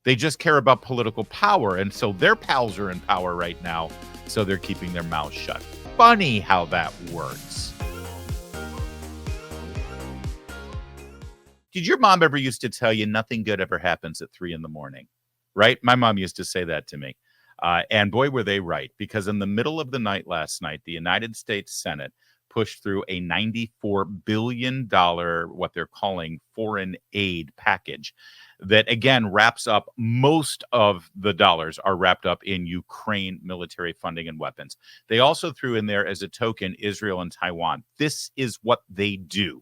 They just care about political power. And so their pals are in power right now. So they're keeping their mouths shut. Funny how that works. Did your mom ever used to tell you nothing good ever happens at 3 a.m, right? My mom used to say that to me. And boy, were they right, because in the middle of the night last night, the United States Senate pushed through a $94 billion, what they're calling foreign aid package that, again, wraps up most of the dollars are wrapped up in Ukraine military funding and weapons. They also threw in there as a token Israel and Taiwan. This is what they do.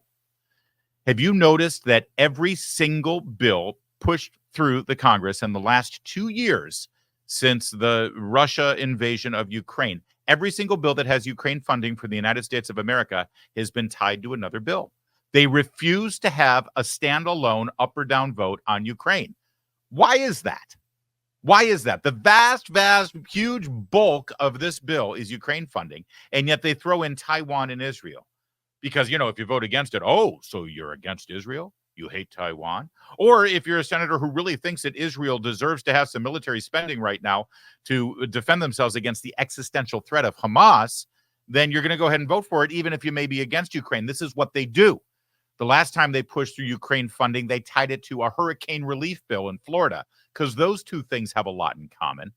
Have you noticed that every single bill pushed through the Congress in the last 2 years since the Russia invasion of Ukraine, every single bill that has Ukraine funding for the United States of America has been tied to another bill? They refuse to have a standalone up or down vote on Ukraine. Why is that? Why is that? The vast, huge bulk of this bill is Ukraine funding, and yet they throw in Taiwan and Israel. Because, if you vote against it, oh, so you're against Israel? You hate Taiwan? Or if you're a senator who really thinks that Israel deserves to have some military spending right now to defend themselves against the existential threat of Hamas, then you're going to go ahead and vote for it, even if you may be against Ukraine. This is what they do. The last time they pushed through Ukraine funding, they tied it to a hurricane relief bill in Florida, because those two things have a lot in common.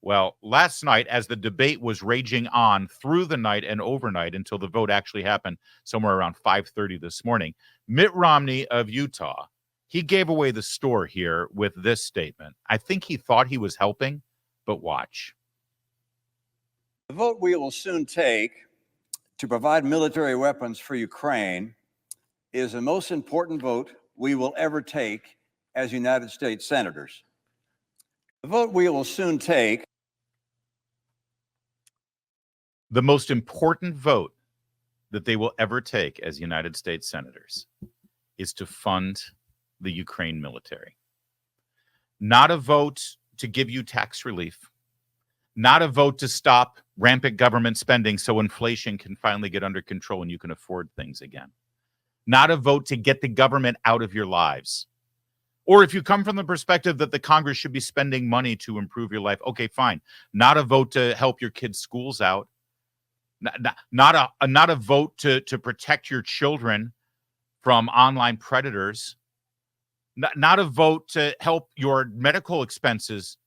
Well, last night, as the debate was raging on through the night and overnight until the vote actually happened somewhere around 5:30 this morning, Mitt Romney of Utah, he gave away the store here with this statement. I think he thought he was helping, but watch. The vote we will soon take to provide military weapons for Ukraine is the most important vote we will ever take as United States senators. The vote we will soon take. The most important vote that they will ever take as United States senators is to fund the Ukraine military. Not a vote to give you tax relief. Not a vote to stop rampant government spending so inflation can finally get under control and you can afford things again. Not a vote to get the government out of your lives. Or if you come from the perspective that the Congress should be spending money to improve your life, okay, fine. Not a vote to help your kids' schools out. Not a vote to protect your children from online predators. Not a vote to help your medical expenses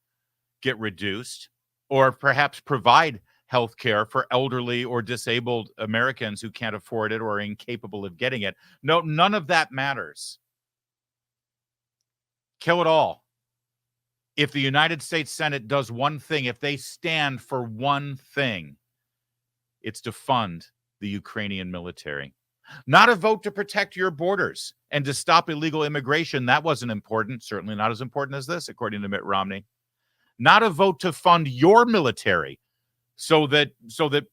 get reduced, or perhaps provide health care for elderly or disabled Americans who can't afford it or are incapable of getting it. No, none of that matters. Kill it all. If the United States Senate does one thing, if they stand for one thing, it's to fund the Ukrainian military. Not a vote to protect your borders and to stop illegal immigration. That wasn't important. Certainly not as important as this, according to Mitt Romney. Not a vote to fund your military so that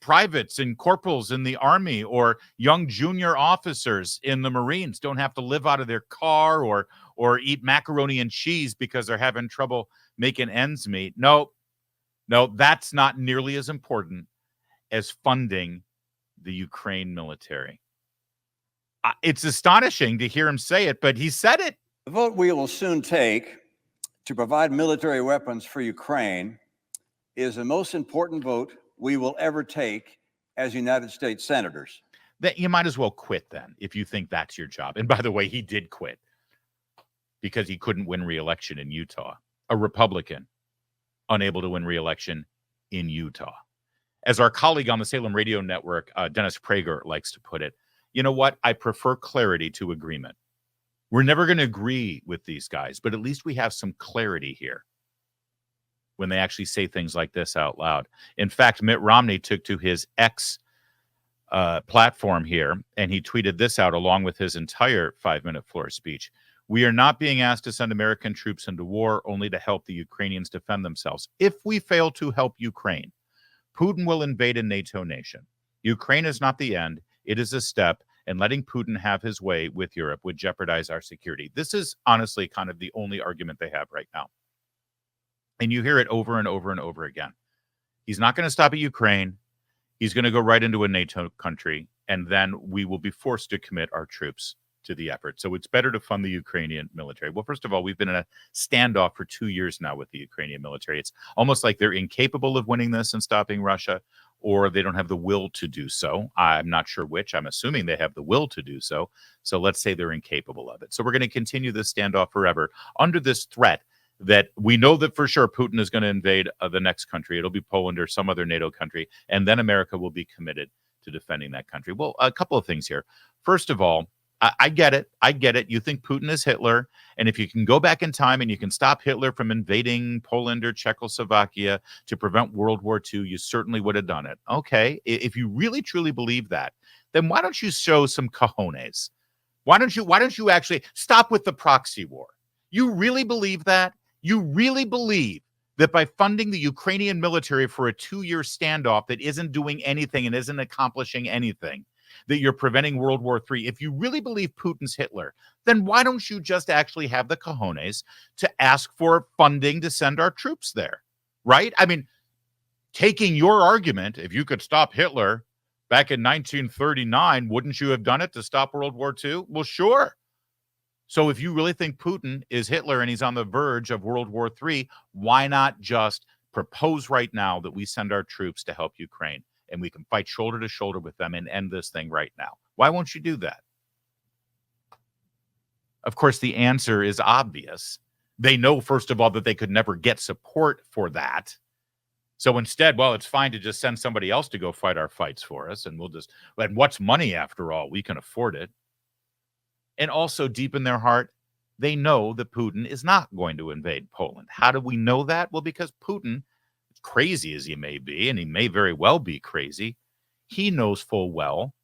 privates and corporals in the Army or young junior officers in the Marines don't have to live out of their car or eat macaroni and cheese because they're having trouble making ends meet. No, that's not nearly as important as funding the Ukraine military. It's astonishing to hear him say it, but he said it. The vote we will soon take to provide military weapons for Ukraine is the most important vote we will ever take as United States senators. That you might as well quit then, if you think that's your job. And by the way, he did quit because he couldn't win re-election in Utah. A Republican unable to win re-election in Utah. As our colleague on the Salem Radio Network, Dennis Prager, likes to put it, you know what? I prefer clarity to agreement. We're never going to agree with these guys, but at least we have some clarity here when they actually say things like this out loud. In fact, Mitt Romney took to his X platform here, and he tweeted this out along with his entire 5-minute floor speech. We are not being asked to send American troops into war only to help the Ukrainians defend themselves. If we fail to help Ukraine, Putin will invade a NATO nation. Ukraine is not the end. It is a step, and letting Putin have his way with Europe would jeopardize our security. This is honestly kind of the only argument they have right now. And you hear it over and over and over again. He's not going to stop at Ukraine. He's going to go right into a NATO country, and then we will be forced to commit our troops to the effort. So it's better to fund the Ukrainian military. Well, first of all, we've been in a standoff for 2 years now with the Ukrainian military. It's almost like they're incapable of winning this and stopping Russia, or they don't have the will to do so. I'm not sure which. I'm assuming they have the will to do so. So let's say they're incapable of it. So we're going to continue this standoff forever under this threat that we know that for sure Putin is going to invade the next country. It'll be Poland or some other NATO country, and then America will be committed to defending that country. Well, a couple of things here. First of all, I get it. I get it. You think Putin is Hitler. And if you can go back in time and you can stop Hitler from invading Poland or Czechoslovakia to prevent World War II, you certainly would have done it. Okay. If you really truly believe that, then why don't you show some cojones? Why don't you actually stop with the proxy war? You really believe that? You really believe that by funding the Ukrainian military for a 2-year standoff that isn't doing anything and isn't accomplishing anything, that you're preventing World War III? If you really believe Putin's Hitler, then why don't you just actually have the cojones to ask for funding to send our troops there, right? I mean, taking your argument, if you could stop Hitler back in 1939, wouldn't you have done it to stop World War II? Well, sure. So if you really think Putin is Hitler and he's on the verge of World War III, why not just propose right now that we send our troops to help Ukraine and we can fight shoulder to shoulder with them and end this thing right now? Why won't you do that? Of course, the answer is obvious. They know, first of all, that they could never get support for that. So instead, well, it's fine to just send somebody else to go fight our fights for us. And and what's money after all? We can afford it. And also deep in their heart, they know that Putin is not going to invade Poland. How do we know that? Well, because Putin, crazy as he may be, and he may very well be crazy, he knows full well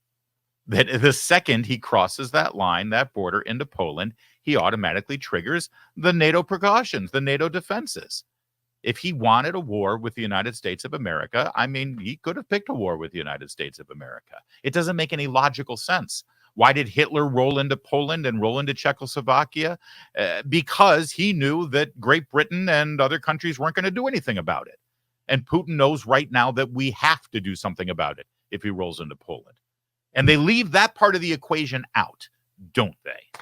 that the second he crosses that line, that border into Poland, he automatically triggers the NATO precautions, the NATO defenses. If he wanted a war with the United States of America, I mean, he could have picked a war with the United States of America. It doesn't make any logical sense. Why did Hitler roll into Poland and roll into Czechoslovakia? Because he knew that Great Britain and other countries weren't going to do anything about it. And Putin knows right now that we have to do something about it if he rolls into Poland. And they leave that part of the equation out, don't they?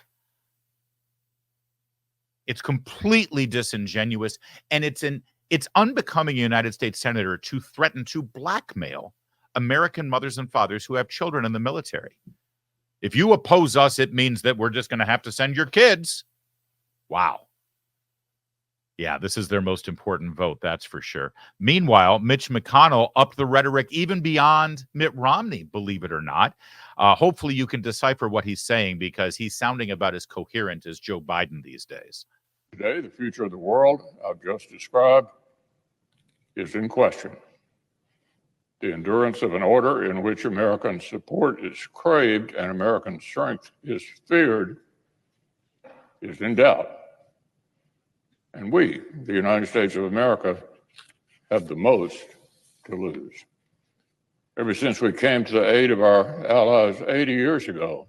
It's completely disingenuous, and it's unbecoming a United States senator to threaten to blackmail American mothers and fathers who have children in the military. If you oppose us, it means that we're just going to have to send your kids. Wow. Yeah, this is their most important vote, that's for sure. Meanwhile, Mitch McConnell upped the rhetoric even beyond Mitt Romney, believe it or not. Hopefully you can decipher what he's saying, because he's sounding about as coherent as Joe Biden these days. Today, the future of the world I've just described is in question. The endurance of an order in which American support is craved and American strength is feared is in doubt. And we, the United States of America, have the most to lose. Ever since we came to the aid of our allies 80 years ago,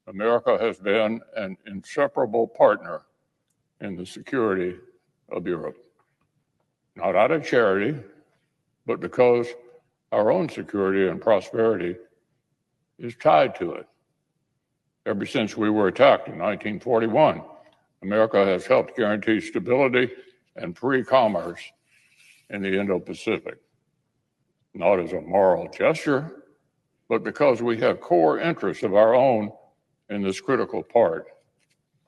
America has been an inseparable partner in the security of Europe. Not out of charity, but because our own security and prosperity is tied to it. Ever since we were attacked in 1941, America has helped guarantee stability and free commerce in the Indo-Pacific, not as a moral gesture, but because we have core interests of our own in this critical part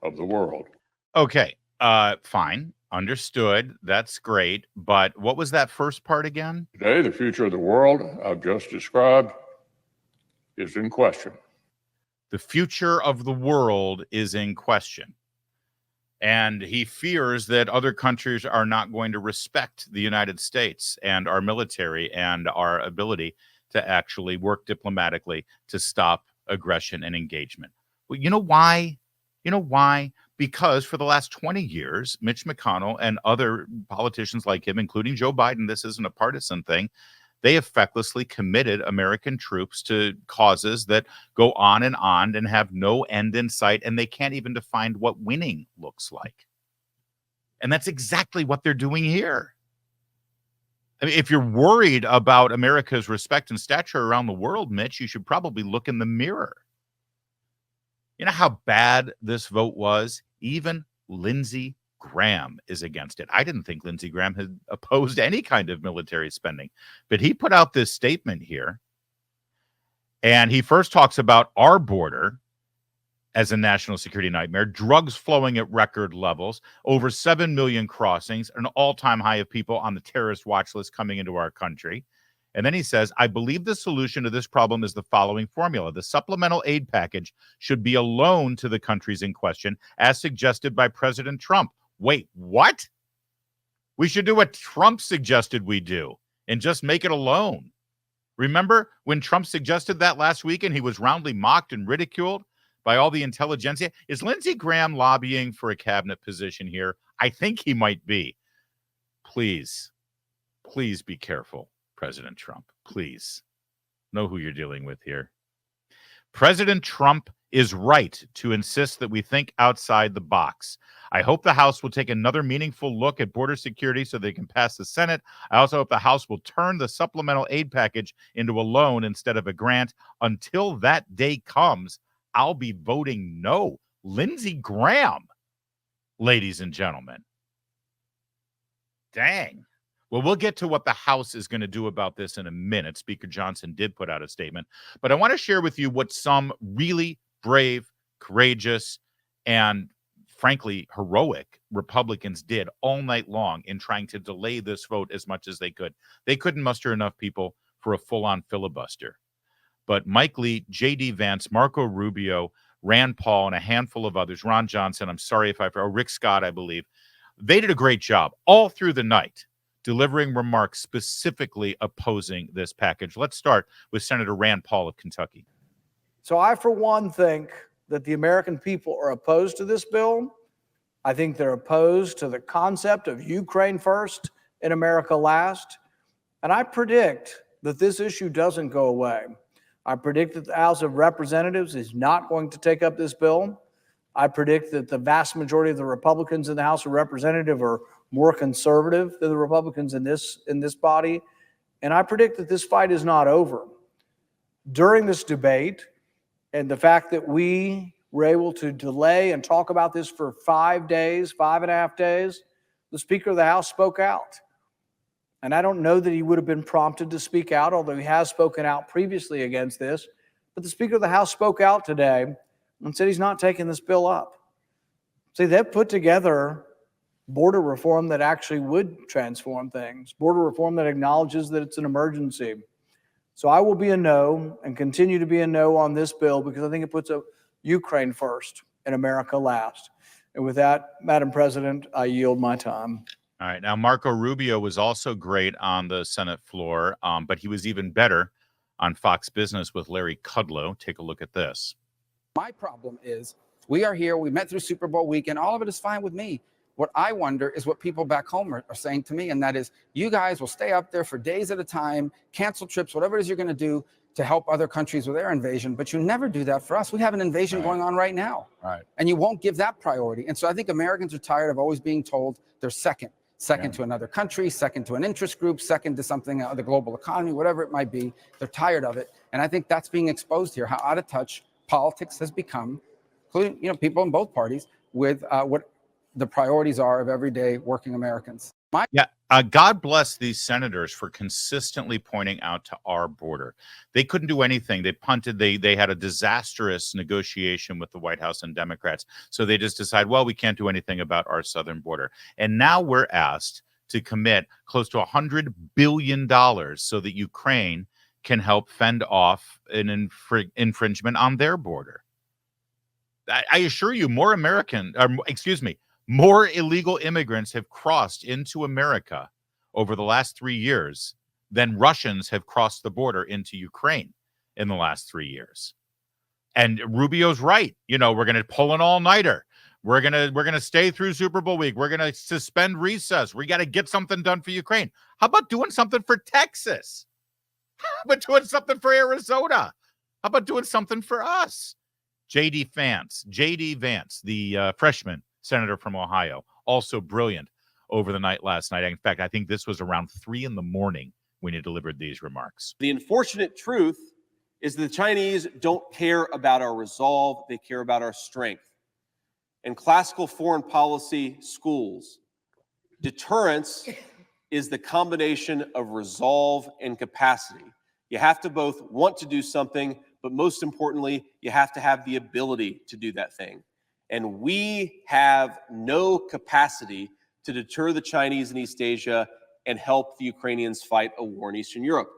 of the world. Okay, fine. Understood. That's great. But what was that first part again? Today, the future of the world I've just described is in question. The future of the world is in question. And he fears that other countries are not going to respect the United States and our military and our ability to actually work diplomatically to stop aggression and engagement. Well, you know why? You know why? Because for the last 20 years, Mitch McConnell and other politicians like him, including Joe Biden, this isn't a partisan thing, they have fecklessly committed American troops to causes that go on and have no end in sight, and they can't even define what winning looks like. And that's exactly what they're doing here. I mean, if you're worried about America's respect and stature around the world, Mitch, you should probably look in the mirror. You know how bad this vote was? Even Lindsey Graham is against it. I didn't think Lindsey Graham had opposed any kind of military spending, but he put out this statement here. And he first talks about our border as a national security nightmare, drugs flowing at record levels, over 7 million crossings, an all-time high of people on the terrorist watch list coming into our country. And then he says, I believe the solution to this problem is the following formula. The supplemental aid package should be a loan to the countries in question, as suggested by President Trump. Wait, what? We should do what Trump suggested we do and just make it a loan. Remember when Trump suggested that last week and he was roundly mocked and ridiculed by all the intelligentsia? Is Lindsey Graham lobbying for a cabinet position here? I think he might be. Please be careful, President Trump. Please know who you're dealing with here. President Trump is right to insist that we think outside the box. I hope the House will take another meaningful look at border security so they can pass the Senate. I also hope the House will turn the supplemental aid package into a loan instead of a grant. Until that day comes, I'll be voting no. Lindsey Graham, ladies and gentlemen. Dang. Well, we'll get to what the House is going to do about this in a minute. Speaker Johnson did put out a statement, but I want to share with you what some really brave, courageous, and frankly, heroic Republicans did all night long in trying to delay this vote as much as they could. They couldn't muster enough people for a full-on filibuster. But Mike Lee, J.D. Vance, Marco Rubio, Rand Paul, and a handful of others, Ron Johnson, I'm sorry if Rick Scott, I believe, they did a great job all through the night delivering remarks specifically opposing this package. Let's start with Senator Rand Paul of Kentucky. So I, for one, think that the American people are opposed to this bill. I think they're opposed to the concept of Ukraine first and America last. And I predict that this issue doesn't go away. I predict that the House of Representatives is not going to take up this bill. I predict that the vast majority of the Republicans in the House of Representatives are more conservative than the Republicans in this body. And I predict that this fight is not over. During this debate, and the fact that we were able to delay and talk about this for 5 days, 5.5 days, the Speaker of the House spoke out. And I don't know that he would have been prompted to speak out, although he has spoken out previously against this. But the Speaker of the House spoke out today and said he's not taking this bill up. See, they've put together border reform that actually would transform things, border reform that acknowledges that it's an emergency. So I will be a no and continue to be a no on this bill because I think it puts Ukraine first and America last. And with that, Madam President, I yield my time. All right. Now, Marco Rubio was also great on the Senate floor, but he was even better on Fox Business with Larry Kudlow. Take a look at this. My problem is we are here. We met through Super Bowl weekend. All of it is fine with me. What I wonder is what people back home are saying to me, and that is you guys will stay up there for days at a time, cancel trips, whatever it is you're going to do to help other countries with their invasion, but you never do that for us. We have an invasion going on right now, and you won't give that priority. And so I think Americans are tired of always being told they're second to another country, second to an interest group, second to something, the global economy, whatever it might be. They're tired of it, and I think that's being exposed here, how out of touch politics has become, including people in both parties, with what the priorities are of everyday working Americans. God bless these senators for consistently pointing out to our border. They couldn't do anything. They punted. They had a disastrous negotiation with the White House and Democrats. So they just decide, well, we can't do anything about our southern border. And now we're asked to commit close to $100 billion so that Ukraine can help fend off an infringement on their border. I assure you, more illegal immigrants have crossed into America over the last 3 years than Russians have crossed the border into Ukraine in the last 3 years. And Rubio's right. We're going to pull an all-nighter. We're going to stay through Super Bowl week. We're going to suspend recess. We got to get something done for Ukraine. How about doing something for Texas? How about doing something for Arizona? How about doing something for us? J.D. Vance, the freshman senator from Ohio, also brilliant over the night last night. In fact, I think this was around 3 a.m. when he delivered these remarks. The unfortunate truth is the Chinese don't care about our resolve, they care about our strength. In classical foreign policy schools, deterrence is the combination of resolve and capacity. You have to both want to do something, but most importantly, you have to have the ability to do that thing. And we have no capacity to deter the Chinese in East Asia and help the Ukrainians fight a war in Eastern Europe.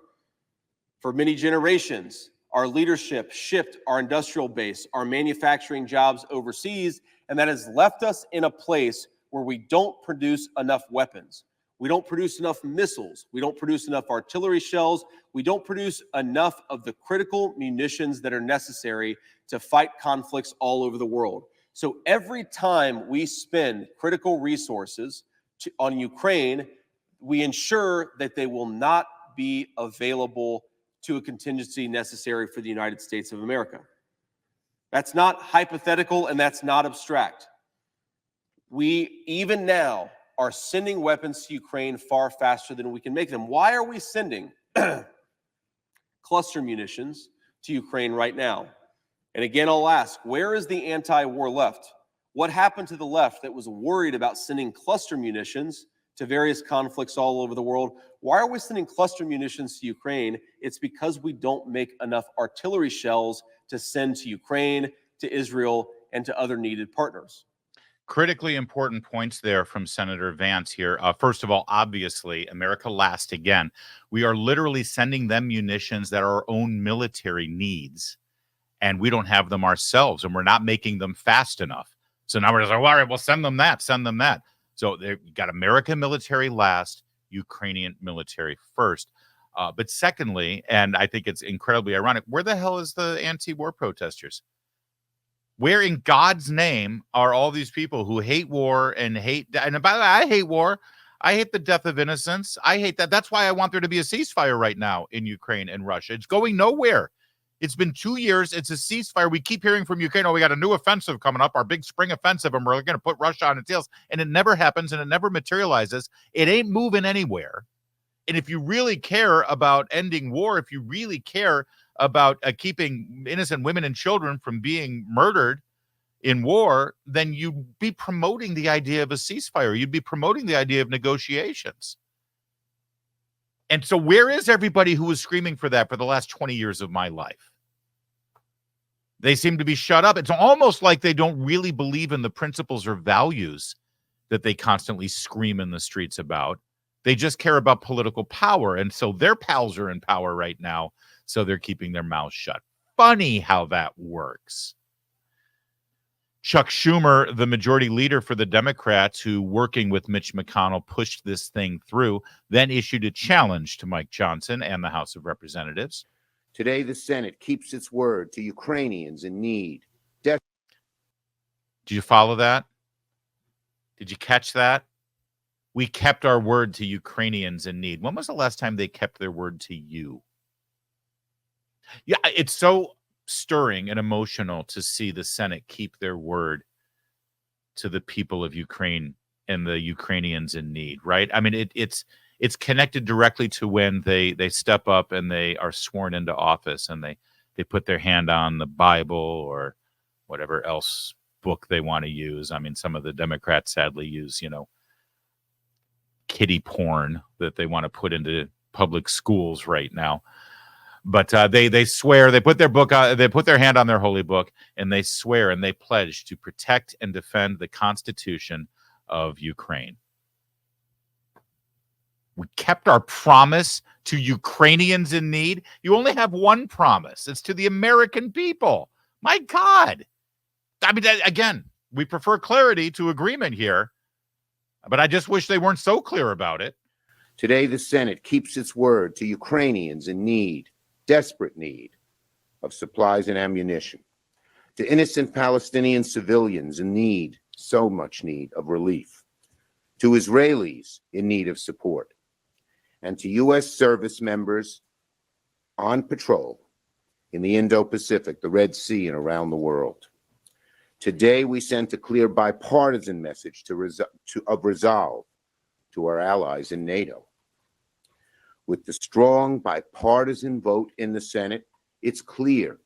For many generations, our leadership shipped our industrial base, our manufacturing jobs overseas, and that has left us in a place where we don't produce enough weapons. We don't produce enough missiles. We don't produce enough artillery shells. We don't produce enough of the critical munitions that are necessary to fight conflicts all over the world. So every time we spend critical resources on Ukraine, we ensure that they will not be available to a contingency necessary for the United States of America. That's not hypothetical and that's not abstract. We, even now, are sending weapons to Ukraine far faster than we can make them. Why are we sending cluster munitions to Ukraine right now? And again, I'll ask, where is the anti-war left? What happened to the left that was worried about sending cluster munitions to various conflicts all over the world? Why are we sending cluster munitions to Ukraine? It's because we don't make enough artillery shells to send to Ukraine, to Israel, and to other needed partners. Critically important points there from Senator Vance here. First of all, obviously, America last again. We are literally sending them munitions that are our own military needs, and we don't have them ourselves, and we're not making them fast enough. So now we're just like, all right, well, send them that. So you got American military last, Ukrainian military first. But secondly, and I think it's incredibly ironic, where the hell is the anti-war protesters? Where in God's name are all these people who hate war and by the way, I hate war. I hate the death of innocents. I hate that. That's why I want there to be a ceasefire right now in Ukraine and Russia. It's going nowhere. It's been 2 years. It's a ceasefire. We keep hearing from Ukraine, oh, we got a new offensive coming up, our big spring offensive, and we're going to put Russia on its heels. And it never happens, and it never materializes. It ain't moving anywhere. And if you really care about ending war, if you really care about keeping innocent women and children from being murdered in war, then you'd be promoting the idea of a ceasefire. You'd be promoting the idea of negotiations. And so where is everybody who was screaming for that for the last 20 years of my life? They seem to be shut up. It's almost like they don't really believe in the principles or values that they constantly scream in the streets about. They just care about political power. And so their pals are in power right now, so they're keeping their mouths shut. Funny how that works. Chuck Schumer, the majority leader for the Democrats, who, working with Mitch McConnell, pushed this thing through, then issued a challenge to Mike Johnson and the House of Representatives. Today, the Senate keeps its word to Ukrainians in need. Did you follow that? Did you catch that? We kept our word to Ukrainians in need. When was the last time they kept their word to you? Yeah, it's so stirring and emotional to see the Senate keep their word to the people of Ukraine and the Ukrainians in need, right? I mean, it's connected directly to when they step up and they are sworn into office and they put their hand on the Bible or whatever else book they want to use. I mean, some of the Democrats sadly use, kiddie porn that they want to put into public schools right now. But they swear, they put their hand on their holy book, and they swear and they pledge to protect and defend the Constitution of Ukraine. We kept our promise to Ukrainians in need. You only have one promise. It's to the American people. My God. I mean, again, we prefer clarity to agreement here, but I just wish they weren't so clear about it. Today, the Senate keeps its word to Ukrainians in need, desperate need of supplies and ammunition, to innocent Palestinian civilians in need, so much need of relief, to Israelis in need of support, and to U.S. service members on patrol in the Indo-Pacific, the Red Sea, and around the world. Today, we sent a clear bipartisan message of resolve to our allies in NATO. With the strong bipartisan vote in the Senate, It's clear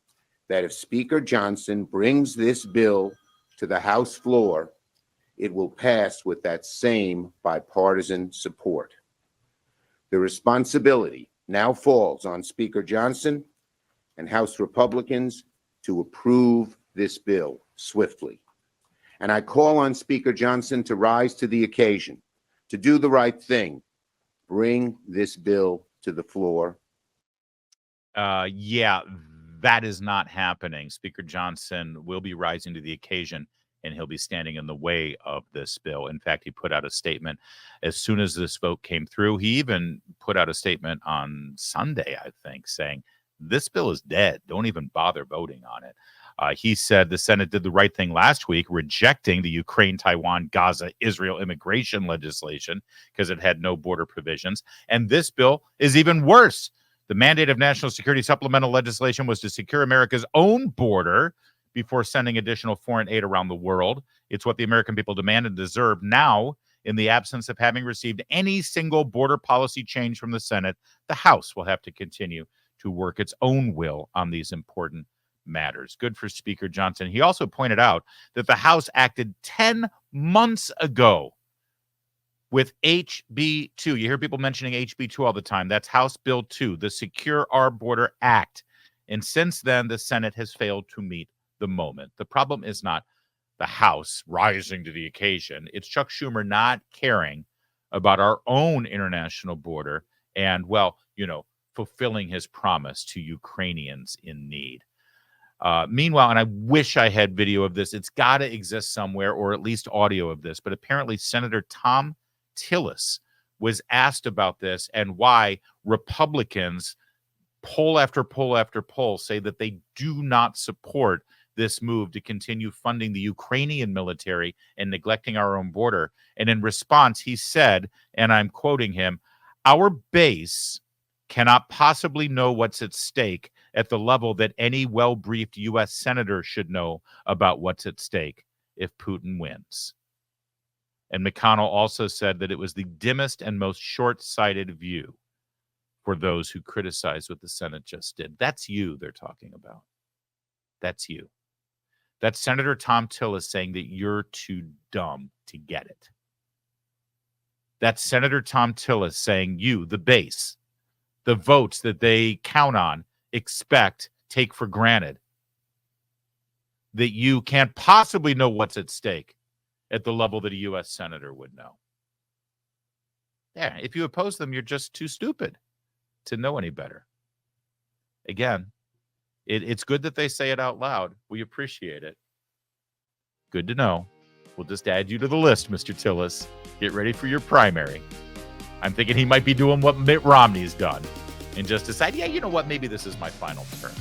that if Speaker Johnson brings this bill to the House floor, it will pass with that same bipartisan support. The responsibility now falls on Speaker Johnson and House Republicans to approve this bill swiftly. And I call on Speaker Johnson to rise to the occasion, to do the right thing, bring this bill to the floor. Yeah, that is not happening. Speaker Johnson will be rising to the occasion, and he'll be standing in the way of this bill. In fact, he put out a statement as soon as this vote came through. He even put out a statement on Sunday, I think, saying, this bill is dead. Don't even bother voting on it. He said the Senate did the right thing last week, rejecting the Ukraine, Taiwan, Gaza, Israel immigration legislation because it had no border provisions. And this bill is even worse. The mandate of national security supplemental legislation was to secure America's own border before sending additional foreign aid around the world. It's what the American people demand and deserve. Now, in the absence of having received any single border policy change from the Senate, the House will have to continue to work its own will on these important matters. Good for Speaker Johnson. He also pointed out that the House acted 10 months ago with HB 2. You hear people mentioning HB 2 all the time. That's House Bill 2, the Secure Our Border Act. And since then, the Senate has failed to meet the moment. The problem is not the House rising to the occasion. It's Chuck Schumer not caring about our own international border and, well, fulfilling his promise to Ukrainians in need. Meanwhile, and I wish I had video of this, it's got to exist somewhere, or at least audio of this, but apparently Senator Tom Tillis was asked about this and why Republicans, poll after poll after poll, say that they do not support this move to continue funding the Ukrainian military and neglecting our own border. And in response, he said, and I'm quoting him, "Our base cannot possibly know what's at stake at the level that any well-briefed U.S. senator should know about what's at stake if Putin wins." And McConnell also said that it was the dimmest and most short-sighted view for those who criticize what the Senate just did. That's you they're talking about. That's you. That's Senator Tom Tillis saying that you're too dumb to get it. That's Senator Tom Tillis saying you, the base, the votes that they count on, expect, take for granted, that you can't possibly know what's at stake at the level that a U.S. senator would know. Yeah, if you oppose them, you're just too stupid to know any better. Again, it's good that they say it out loud. We appreciate it. Good to know. We'll just add you to the list, Mr. Tillis. Get ready for your primary. I'm thinking he might be doing what Mitt Romney's done and just decide, yeah, you know what, maybe this is my final term.